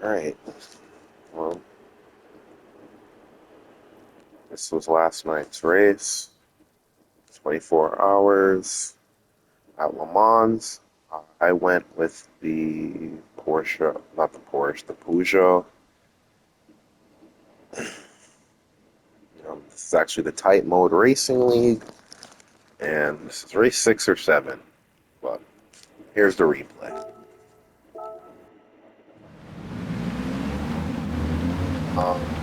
Alright, well, this was last night's race. 24 hours at LeMans. I went with the Porsche, not the Porsche, the Peugeot. This is actually the Tight Mode Racing League, and this is race 6 or 7. But here's the replay.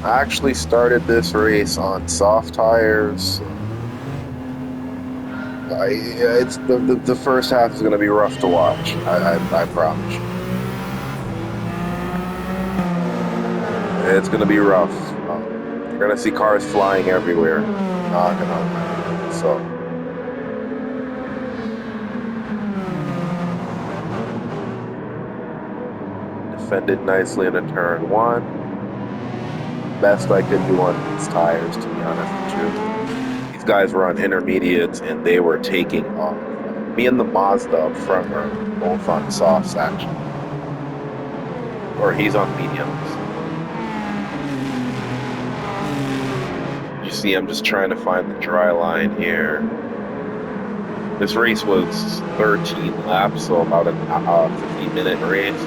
I actually started this race on soft tires. It's the first half is going to be rough to watch. I promise you. It's going to be rough. You're going to see cars flying everywhere. Not gonna. So defended nicely in a turn one. Best I could do on these tires, to be honest with you. These guys were on intermediates and they were taking off. Me and the Mazda up front were both on softs, actually. Or he's on mediums. You see, I'm just trying to find the dry line here. This race was 13 laps, so about a 50-minute race.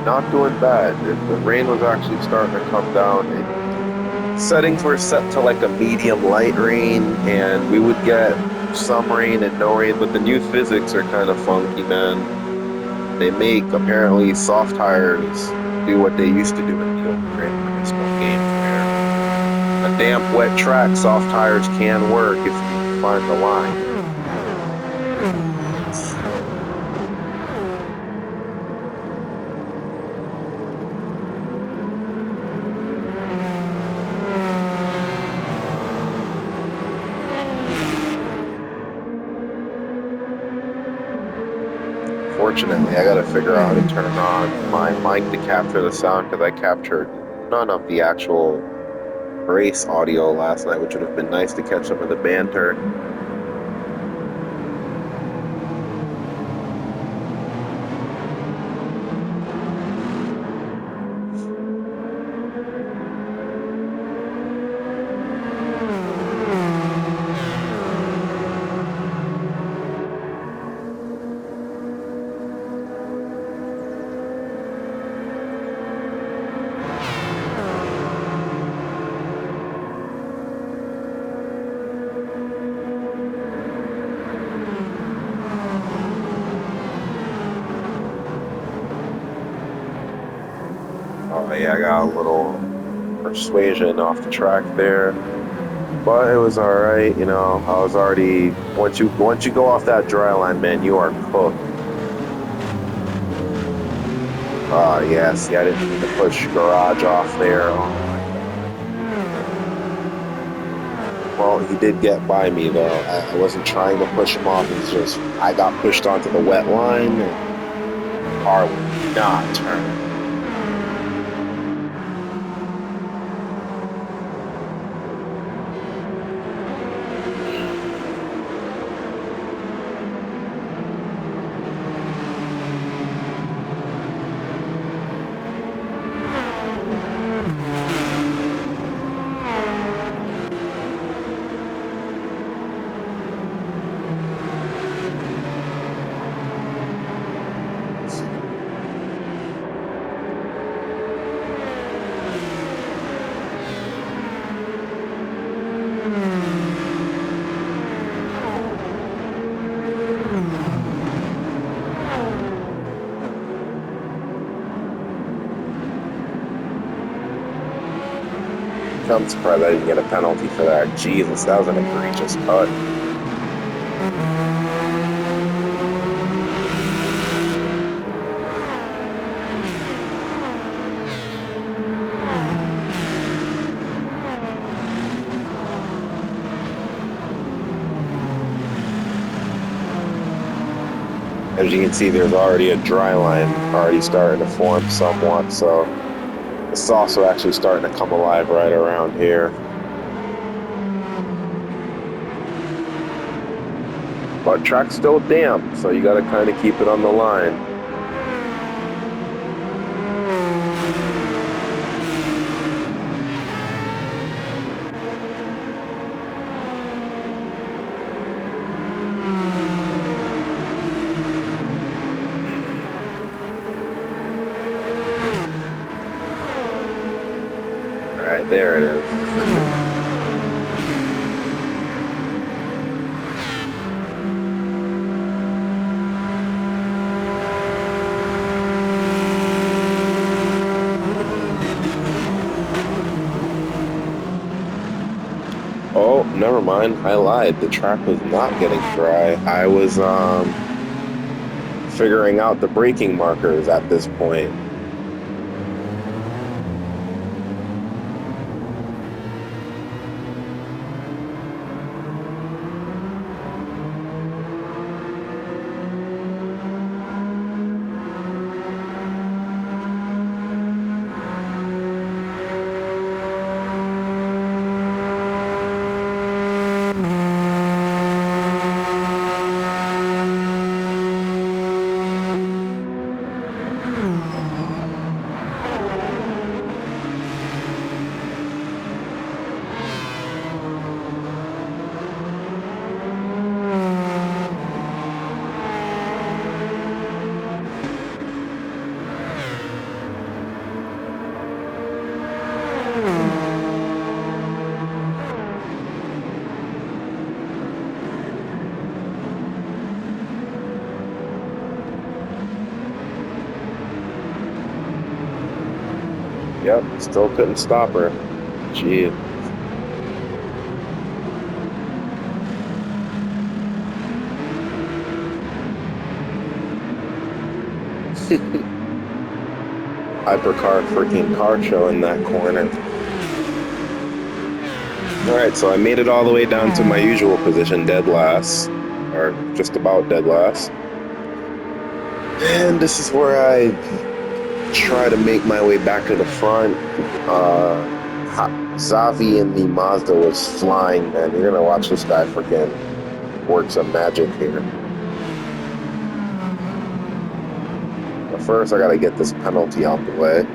Not doing bad. The rain was actually starting to come down. Settings were set to like a medium light rain, and we would get some rain and no rain, but the new physics are kind of funky, man. They make apparently soft tires do what they used to do in the old Gran Turismo games, where a damp, wet track, soft tires can work if you find the line. Fortunately, I gotta figure out how to turn on my mic to capture the sound because I captured none of the actual race audio last night, which would have been nice to catch some of the banter. Oh yeah, I got a little persuasion off the track there, but it was all right. You know, I was already once you go off that dry line, man, you are cooked. Yeah, see, I didn't mean to push garage off there. Oh my God. Well, he did get by me though. I wasn't trying to push him off. It's just I got pushed onto the wet line, and the car would not turn. I'm surprised I didn't get a penalty for that. Jesus, that was an egregious cut. As you can see, there's already a dry line already starting to form somewhat, so the sauce will actually starting to come alive right around here. But track's still damp, so you got to kind of keep it on the line. All right, there it is. Oh, never mind. I lied. The track was not getting dry. I was figuring out the braking markers at this point. Yep, still couldn't stop her. Gee. Hypercar freaking car show in that corner. Alright, so I made it all the way down to my usual position, dead last. Or just about dead last. And this is where I try to make my way back to the front. Zavi in the Mazda was flying, man. You're gonna watch this guy freaking work some magic here. But first, I gotta get this penalty out the way.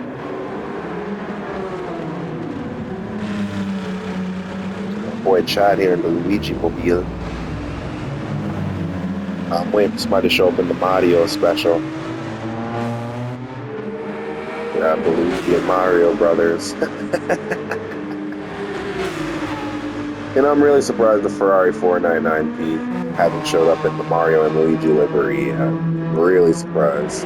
Boy, Chad here in the Luigi Mobile. I'm waiting for somebody to show up in the Mario special. Yeah, Luigi and Mario brothers. And I'm really surprised the Ferrari 499P hasn't showed up in the Mario and Luigi livery. I'm really surprised.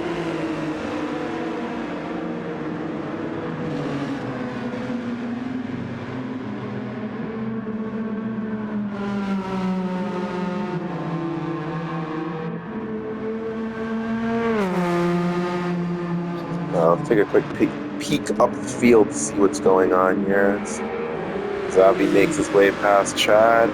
I'll take a quick peek up the field to see what's going on here. Zavi makes his way past Chad.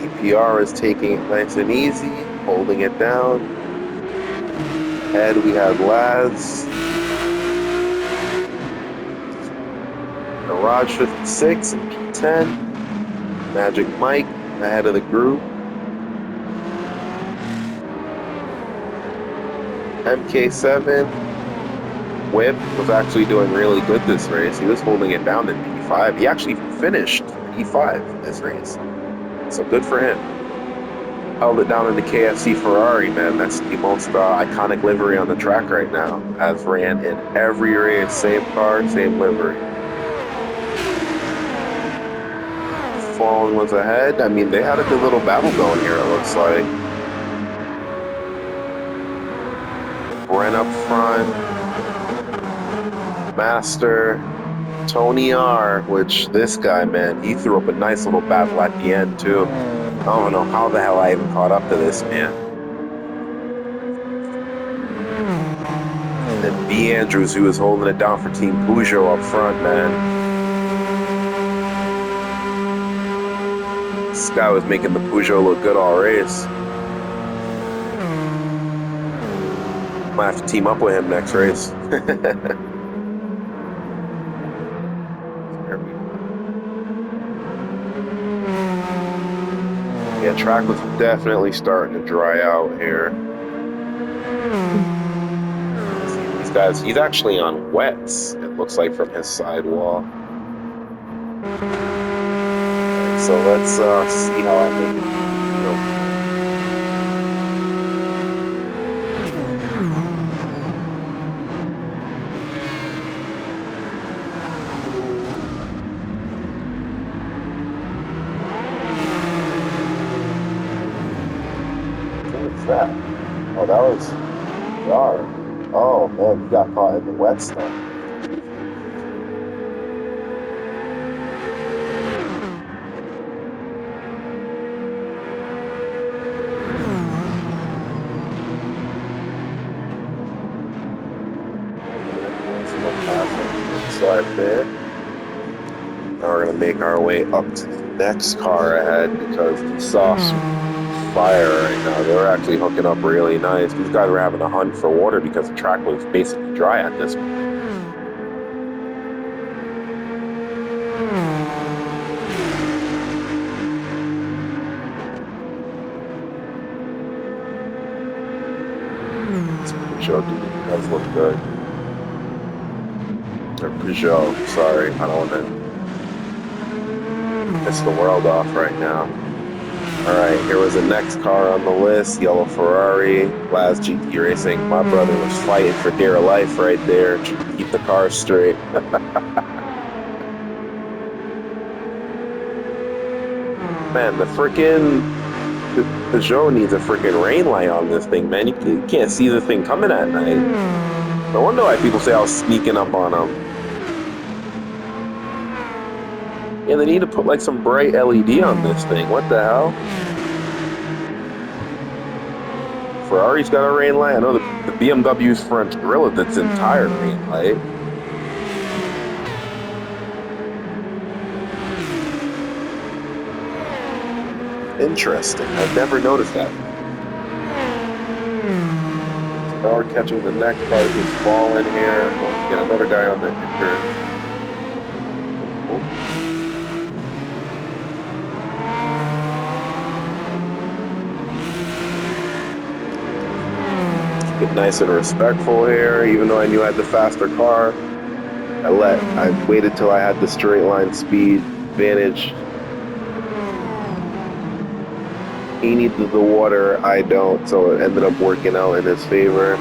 APR is taking it nice and easy, holding it down. Ahead we have Laz. Garage 56 and P10. Magic Mike ahead of the group. MK7 Whip was actually doing really good this race. He was holding it down in P5. He actually finished P5 this race. So good for him. Held it down in the KFC Ferrari, man. That's the most iconic livery on the track right now. As ran in every race. Same car, same livery. Fallen was ahead. I mean, they had a good little battle going here, it looks like. Bren up front. Master. Tony R, which this guy, man, he threw up a nice little battle at the end, too. I don't know how the hell I even caught up to this, man. And then B. Andrews, who was holding it down for Team Peugeot up front, man. This guy was making the Peugeot look good all race. Might have to team up with him next race. Yeah, track was definitely starting to dry out here. These guys, he's actually on wets, it looks like, from his sidewall. So let's see how I make it. What's that? Oh, that was Yar. Oh man, he got caught in the wet stuff. Slide there. Now we're gonna make our way up to the next car ahead because we saw some fire right now. They were actually hooking up really nice. These guys were having a hunt for water because the track was basically dry at this point. This Peugeot dude does look good. Or Peugeot, sorry, I don't want to piss the world off right now. Alright, here was the next car on the list, yellow Ferrari, Laz GT Racing. My brother was fighting for dear life right there to keep the car straight. Man, the Peugeot needs a freaking rain light on this thing, man. You can't see the thing coming at night. No wonder why people say I was sneaking up on them. Yeah, they need to put like some bright LED on this thing. What the hell? Ferrari's got a rain light. I know the BMW's front grille is its entire rain light. Interesting. I've never noticed that. So now we're catching the next car who's falling here. We'll get another guy on the injured. Get nice and respectful here, even though I knew I had the faster car. I waited till I had the straight line speed advantage. He needed the water, I don't, so it ended up working out in his favor.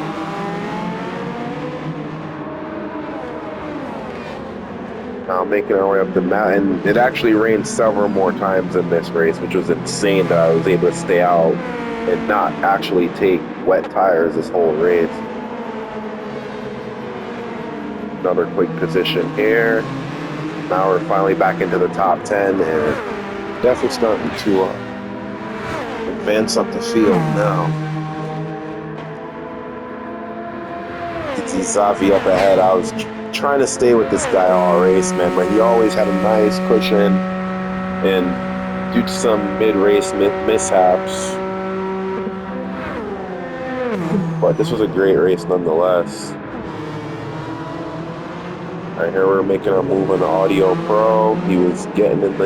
Now making our way up the mountain. It actually rained several more times in this race, which was insane that I was able to stay out and not actually take wet tires this whole race. Another quick position here. Now we're finally back into the top 10 and definitely starting to advance up the field now. You see Zavi up ahead. I was trying to stay with this guy all race, man, but he always had a nice cushion, and due to some mid-race mishaps, but this was a great race nonetheless. Right here we're making our move on the Audio Pro. He was getting in the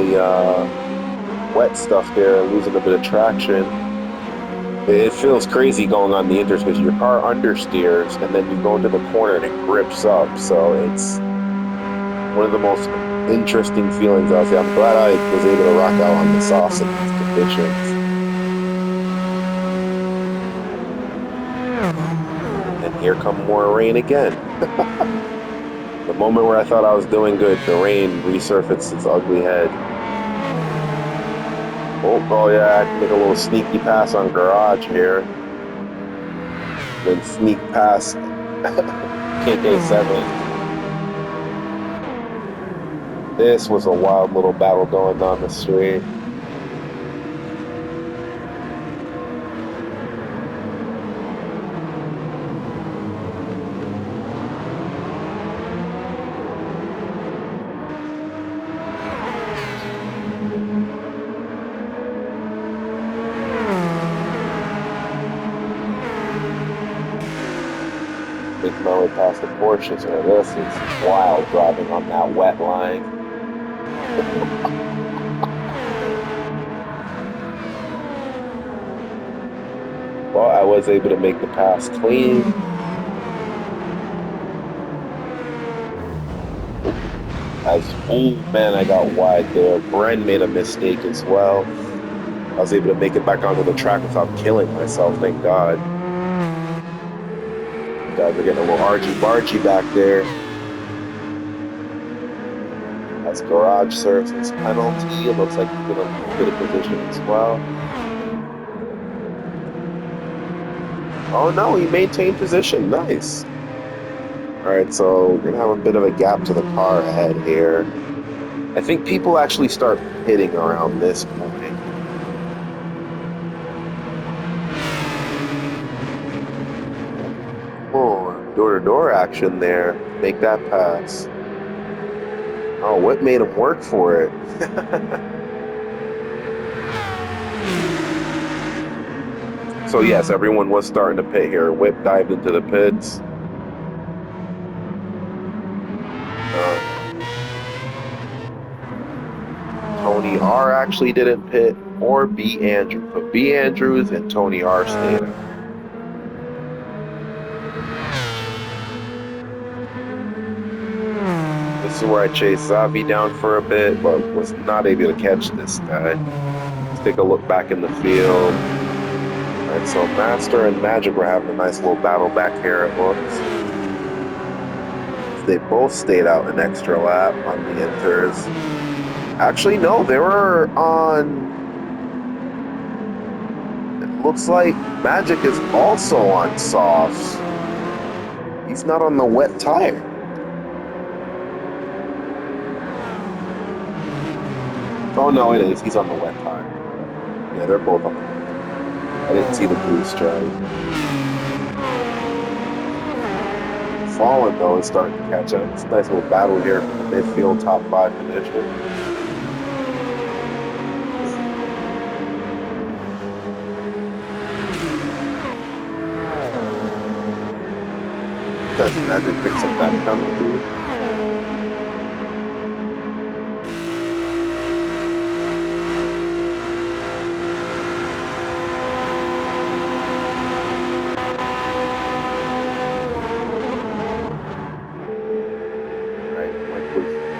wet stuff there and losing a bit of traction. It feels crazy going on the inters because your car understeers and then you go into the corner and it grips up. So it's one of the most interesting feelings out there. I'm glad I was able to rock out on the softs in these conditions. And here come more rain again. The moment where I thought I was doing good, the rain resurfaced its ugly head. Oh yeah, I can make a little sneaky pass on Garage here. Then sneak past KK7. This was a wild little battle going down the street. Making my way past the Porsches here. This is wild driving on that wet line. Well, I was able to make the pass clean. Oh man, I got wide there. Bren made a mistake as well. I was able to make it back onto the track without killing myself, thank God. You guys are getting a little argy-bargy back there. As Garage serves his penalty, it looks like he's in a little bit of position as well. Oh no, he maintained position. Nice. All right, so we're gonna have a bit of a gap to the car ahead here. I think people actually start pitting around this point. Oh, door-to-door action there. Make that pass. Oh, what made him work for it? So yes, everyone was starting to pit here. Whip dived into the pits. Tony R actually didn't pit, or B Andrews. But B Andrews and Tony R stayed out. This is where I chased Zavi down for a bit, but was not able to catch this guy. Let's take a look back in the field. All right, so Master and Magic were having a nice little battle back here, it looks. They both stayed out an extra lap on the inters. Actually, no, they were on. It looks like Magic is also on softs. He's not on the wet tire. Oh no, it is. He's on the wet tire. Yeah, they're both on the wet tire. I didn't see the blue stripe. Fallen though is starting to catch up. It's a nice little battle here for the midfield top 5 position. Does Magic picks up that penalty?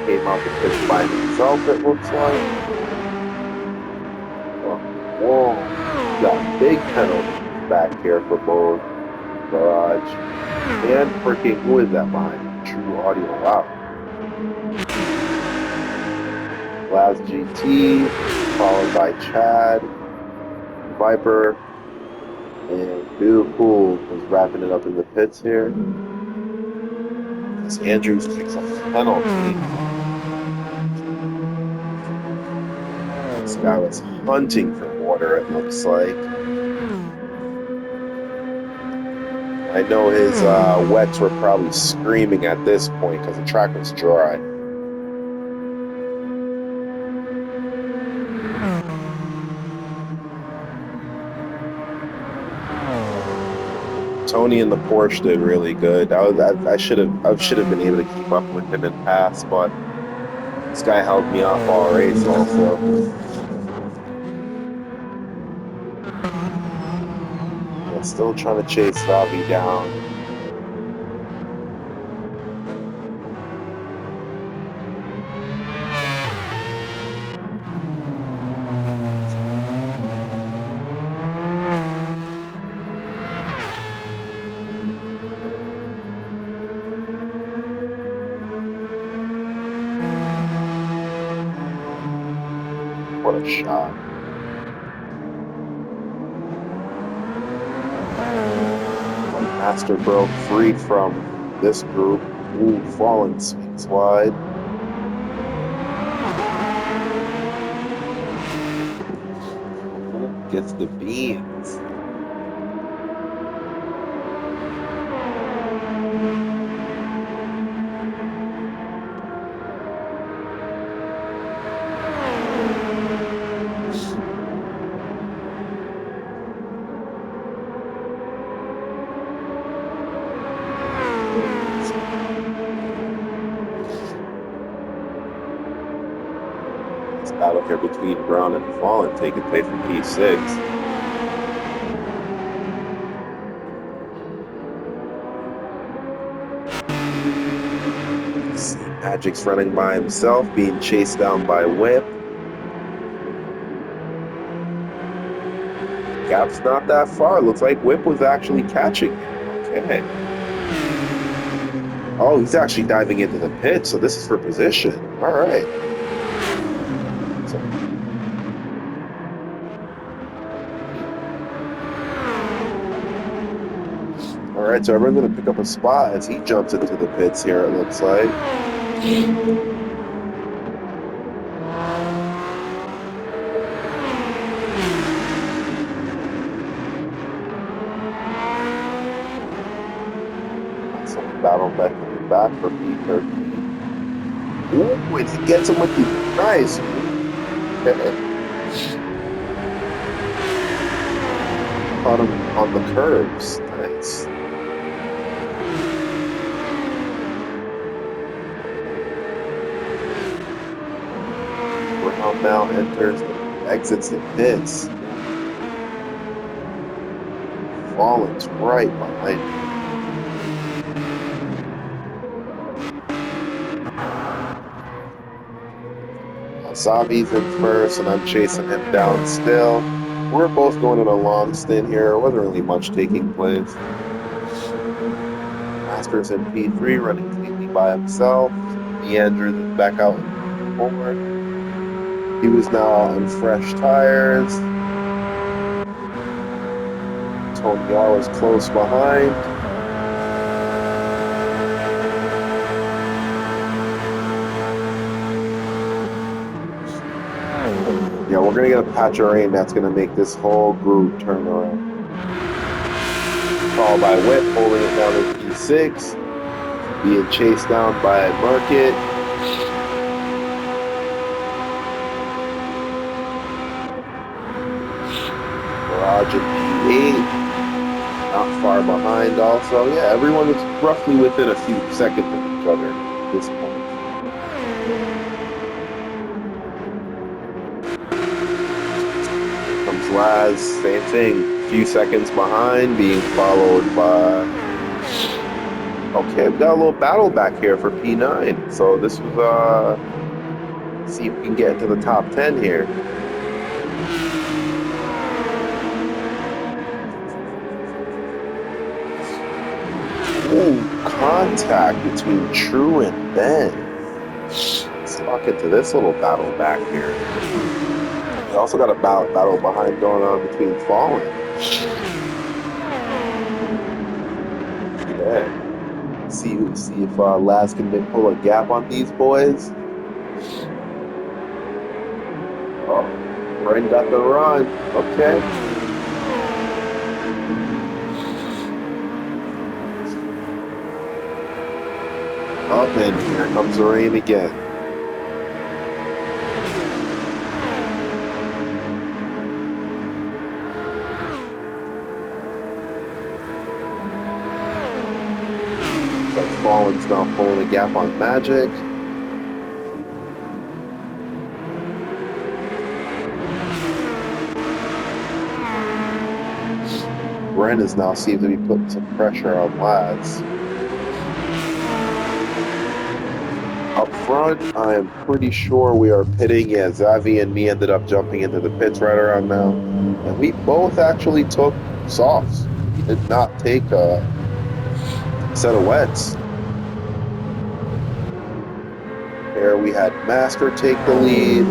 Came out the pitch by himself, it looks like. Oh, whoa. Got big penalties back here for both Garage and freaking, who is that behind? True Audio. Wow. Last GT, followed by Chad, Viper, and Dude Cool was wrapping it up in the pits here. As Andrews picks up the penalty. This guy was hunting for water, it looks like. I know his wets were probably screaming at this point because the track was dry. Tony and the Porsche did really good. I should have been able to keep up with him and pass, but this guy held me off all race also. Yeah, still trying to chase Zavi down. What a shot. Master broke free from this group. Ooh, Fallen swings wide. Gets the beans. battle here between Brown and Fallen taking place in P6. See Magic's running by himself, being chased down by Whip. Gap's not that far. Looks like Whip was actually catching him. Okay. Oh, he's actually diving into the pit, so this is for position. All right. All right, so everyone's going to pick up a spot as he jumps into the pits here, it looks like. Some battle back in the back for P13. Ooh, and he gets him with the nice. Caught him on the curves. Nice. Brown now exits the pits. Fallen's right behind him. Zavi's in first, and I'm chasing him down still. We're both going on a long stint here. There wasn't really much taking place. Masters in P3 running cleanly by himself. Andrews is back out in P4. He was now on fresh tires. Tony R was close behind. Yeah, we're going to get a patch of rain that's going to make this whole group turn around. Followed by Whip, holding it down to P6. Being chased down by Market. Garage at P8. Not far behind also. Yeah, everyone is roughly within a few seconds of each other at this point. Laz, same thing, a few seconds behind, being followed by... Okay, we got a little battle back here for P9. So this was, see if we can get into the top 10 here. Ooh, contact between True and Ben. Let's lock into this little battle back here. We also got a battle behind going on between Fallen. Okay. See if Laz can pull a gap on these boys. Oh, Ren got the run. Okay. Up and here comes the rain again. Fallen's now pulling a gap on Magic. Ren is now seems to be putting some pressure on Laz. Up front, I am pretty sure we are pitting. Yeah, Zavi and me ended up jumping into the pits right around now. And we both actually took softs. We did not take a set of wets. There we had Master take the lead.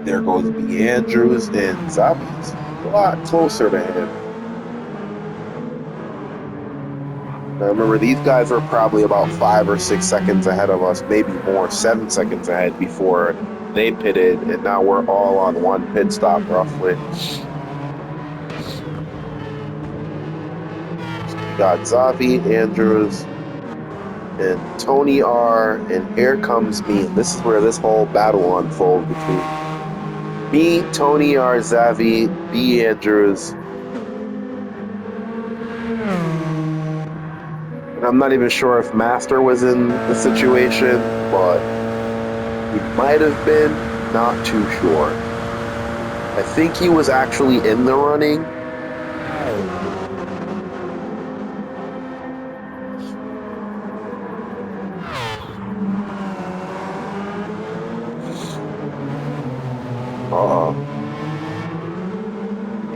There goes B. Andrews, and Zavi's a lot closer to him. Now remember, these guys are probably about 5 or 6 seconds ahead of us, maybe more, 7 seconds ahead before they pitted, and now we're all on one pit stop roughly. Got Zavi, Andrews, and Tony R, and here comes me. And this is where this whole battle unfolds between me, Tony R, Zavi, B. Andrews. And I'm not even sure if Master was in the situation, but he might have been. Not too sure. I think he was actually in the running.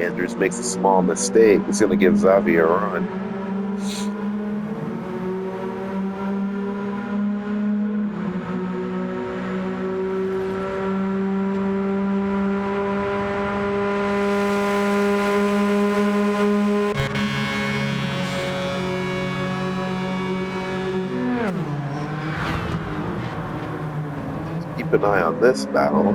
Andrews makes a small mistake. He's going to give Xavi a run. Keep an eye on this battle.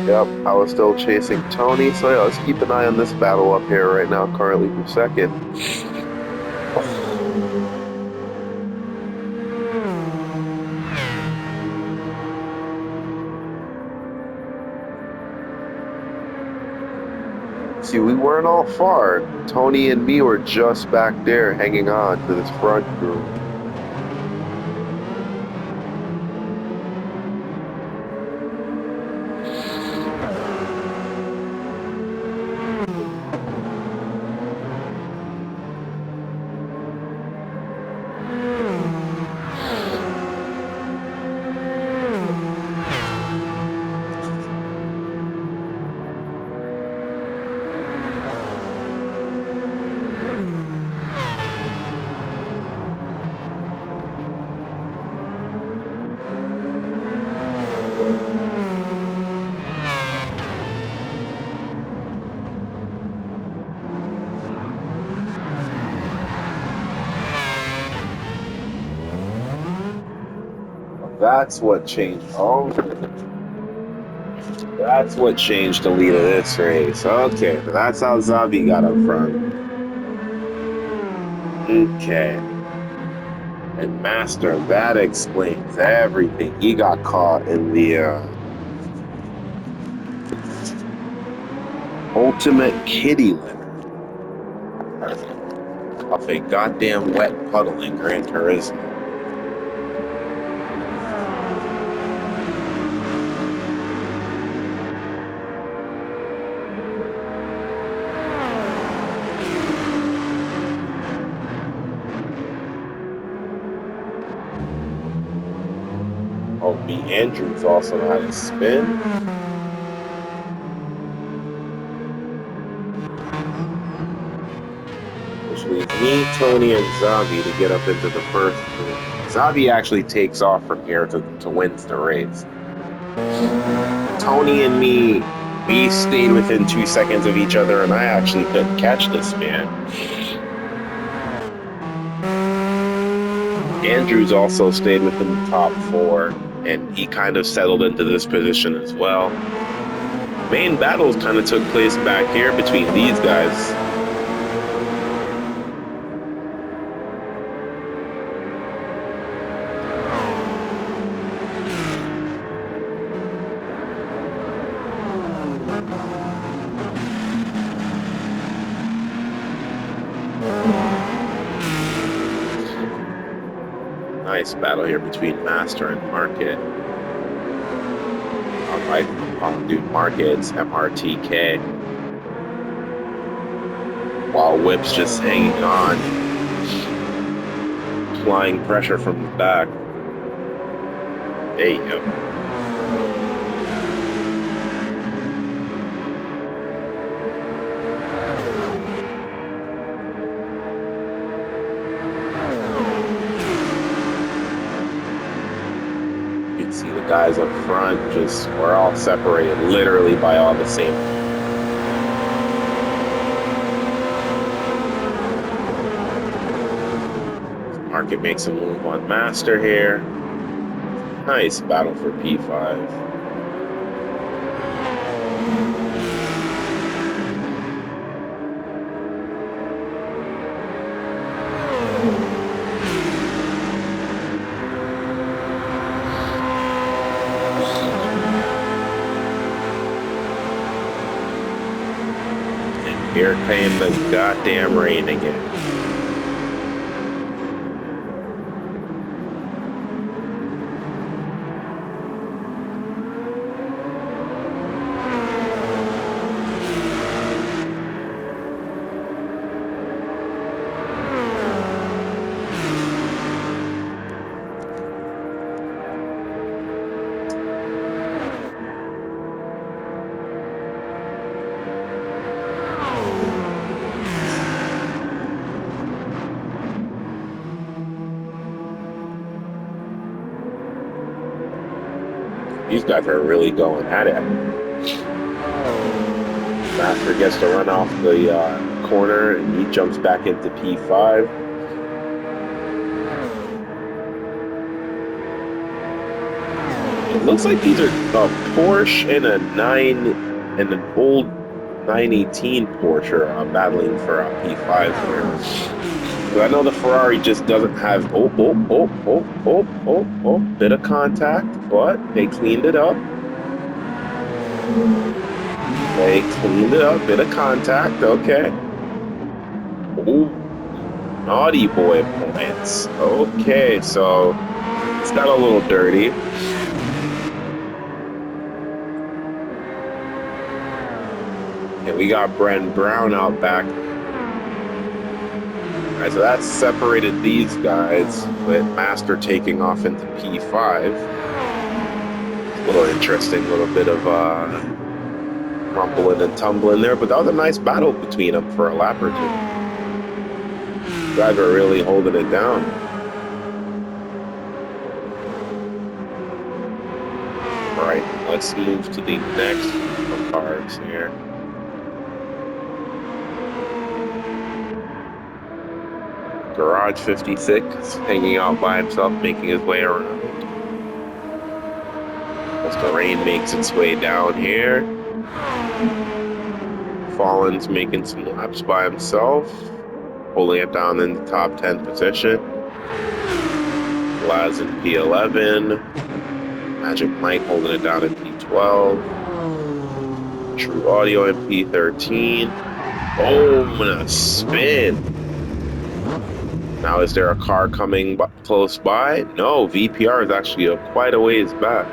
Yep, I was still chasing Tony, so yeah, let's keep an eye on this battle up here right now, currently for second. See, we weren't all far. Tony and me were just back there hanging on to this front group. That's what changed. Oh, that's what changed the lead of this race. Okay, that's how Xavi got up front. Okay. And Master, that explains everything. He got caught in the ultimate kitty litter of a goddamn wet puddle in Gran Turismo. Oh, me Andrews also know how to spin. Which leaves me, Tony, and Xavi to get up into the first group. Xavi actually takes off from here to win the race. Tony and me, we stayed within 2 seconds of each other, and I actually couldn't catch this man. Andrews also stayed within the top 4, and he kind of settled into this position as well. Main battles kind of took place back here between these guys. Nice battle here between Master and Market. Dude, Market's MRTK. While Whip's just hanging on. Applying pressure from the back. There you go. See the guys up front, we're all separated literally by all the same. Market makes a move on Master here. Nice battle for P5. Here came the goddamn rain again. These guys are really going at it. Master gets to run off the corner, and he jumps back into P5. It looks like these are a Porsche and and an old 918 Porsche battling for P5 here. But I know the Ferrari just doesn't have bit of contact, but they cleaned it up. They cleaned it up, bit of contact, okay. Ooh, naughty boy points. Okay, so it's got a little dirty. And we got Bren Brown out back. All right, so that separated these guys, with Master taking off into P5. A little interesting, little bit of rumbling and tumbling there, but that was a nice battle between them for a lap or two. Guys are really holding it down. All right, let's move to the next cars here. Garage 56 hanging out by himself, making his way around. As the rain makes its way down here. Fallen's making some laps by himself, holding it down in the top 10 position. Laz in P11. Magic Mike holding it down in P12. True Audio in P13. Oh, and a spin. Now, is there a car coming close by? No, VPR is actually quite a ways back.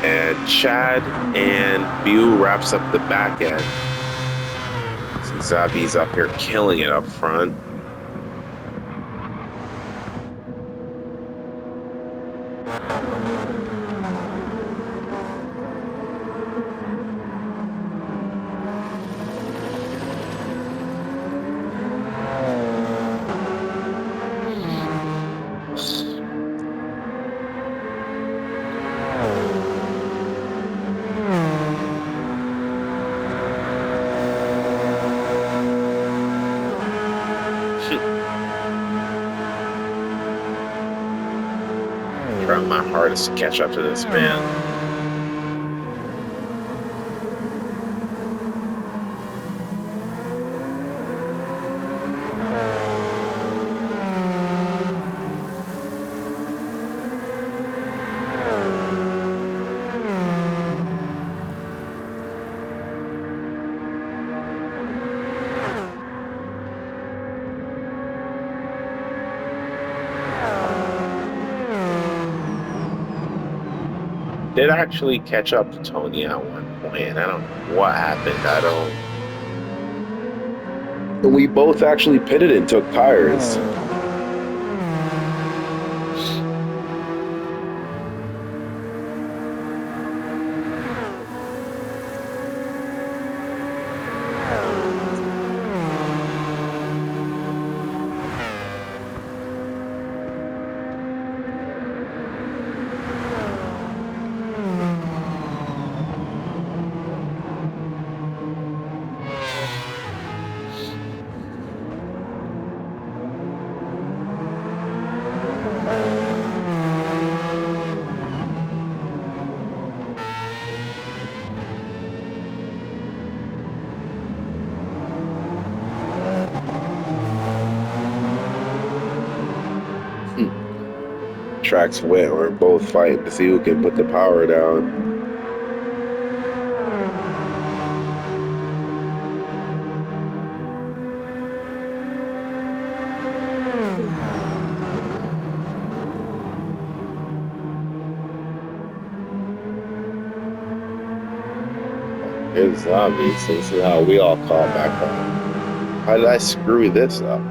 And Chad and Bew wraps up the back end. So Zabi's up here killing it up front. Trying my hardest to catch up to this man. Did actually catch up to Tony at one point, and I don't know what happened. We both actually pitted and took tires. Track's wet. We're both fighting to see who can put the power down. Here's zombies. So this is how we all call back home. How did I screw this up?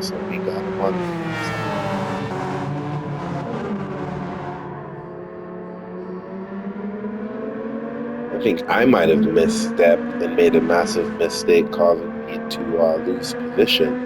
So we got him on the inside. I think I might have misstepped and made a massive mistake, causing me to lose position.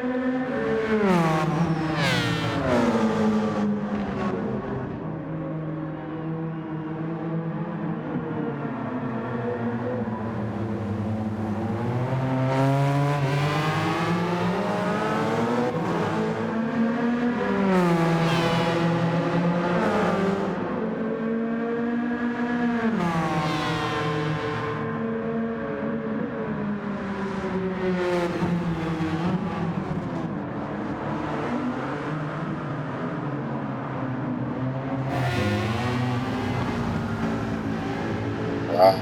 Ah,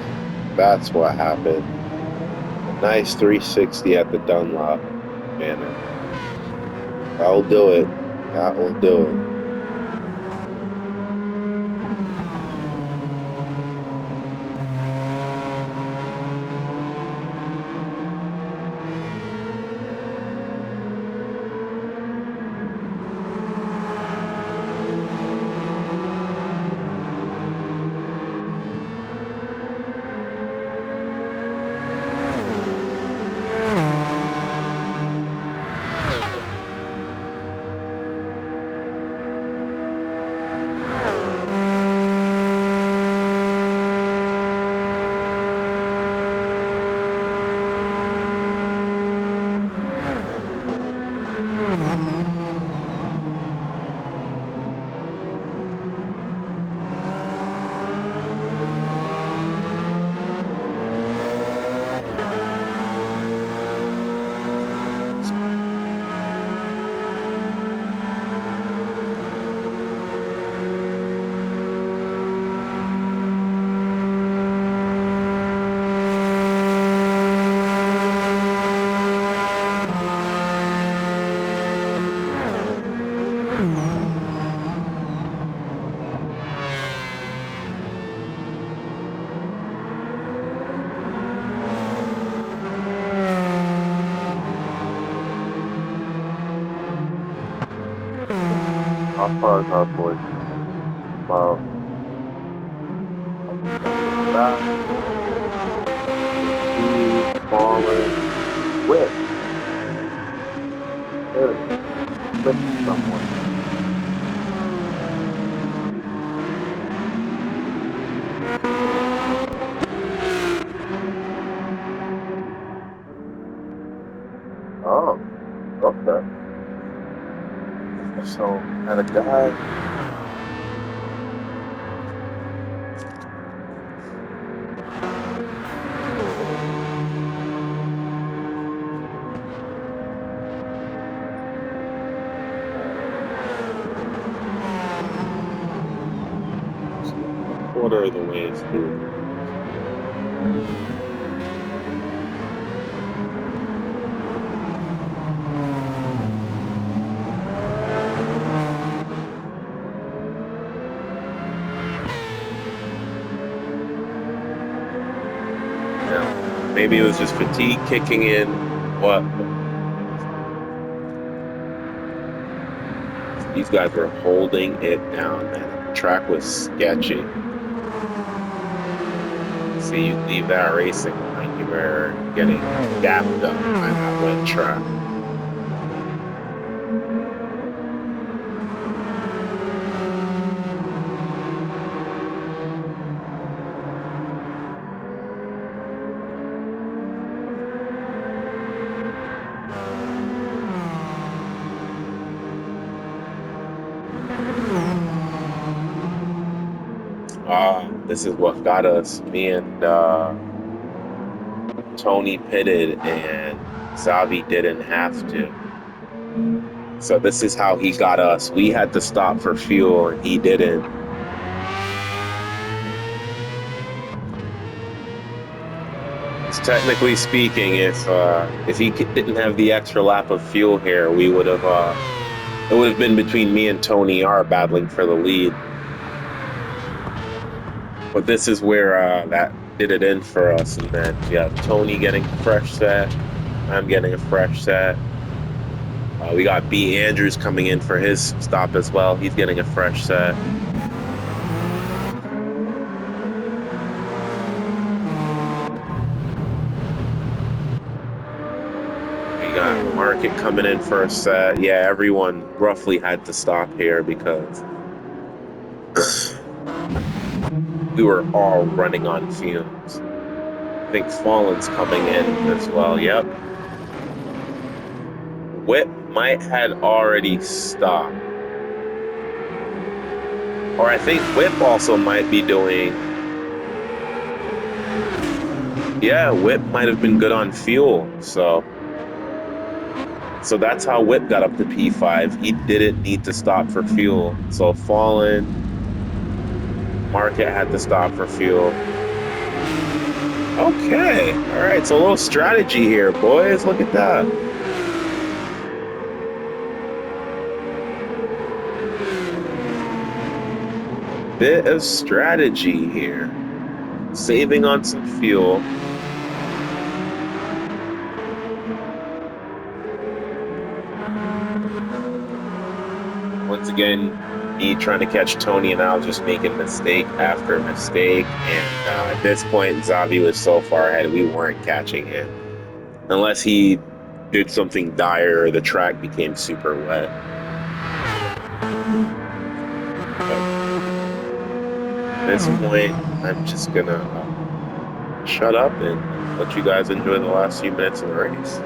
that's what happened. A nice 360 at the Dunlop banner. That'll do it. That will do it. How far is our boy coming? About a couple seconds back. He's falling. Whip. There he is. Whip someone. Oh, okay. So, had a guy. A quarter of the way through. Yeah. Maybe it was just fatigue kicking in. What? These guys were holding it down, man. The track was sketchy. See, you leave that racing like you were getting dapped up by that wet track. This is what got us. Me and Tony pitted, and Zavi didn't have to. So this is how he got us. We had to stop for fuel, and he didn't. Technically speaking, if he didn't have the extra lap of fuel here, we would have It would have been between me and Tony R battling for the lead. But this is where that did it in for us. And then you have Tony getting a fresh set. I'm getting a fresh set. We got B. Andrews coming in for his stop as well. He's getting a fresh set. We got Market coming in for a set. Yeah, everyone roughly had to stop here because we were all running on fumes. I think Fallen's coming in as well. Yep. Whip might had already stopped. Or I think Whip also might be doing. Yeah, Whip might have been good on fuel. So that's how Whip got up to P5. He didn't need to stop for fuel. So Fallen, Market had to stop for fuel. Okay. All right. So a little strategy here, boys. Look at that. Bit of strategy here. Saving on some fuel. Once again, me trying to catch Tony and Al just making mistake after mistake. And at this point, Zavi was so far ahead, we weren't catching him. Unless he did something dire or the track became super wet. But at this point, I'm just going to shut up and let you guys enjoy the last few minutes of the race.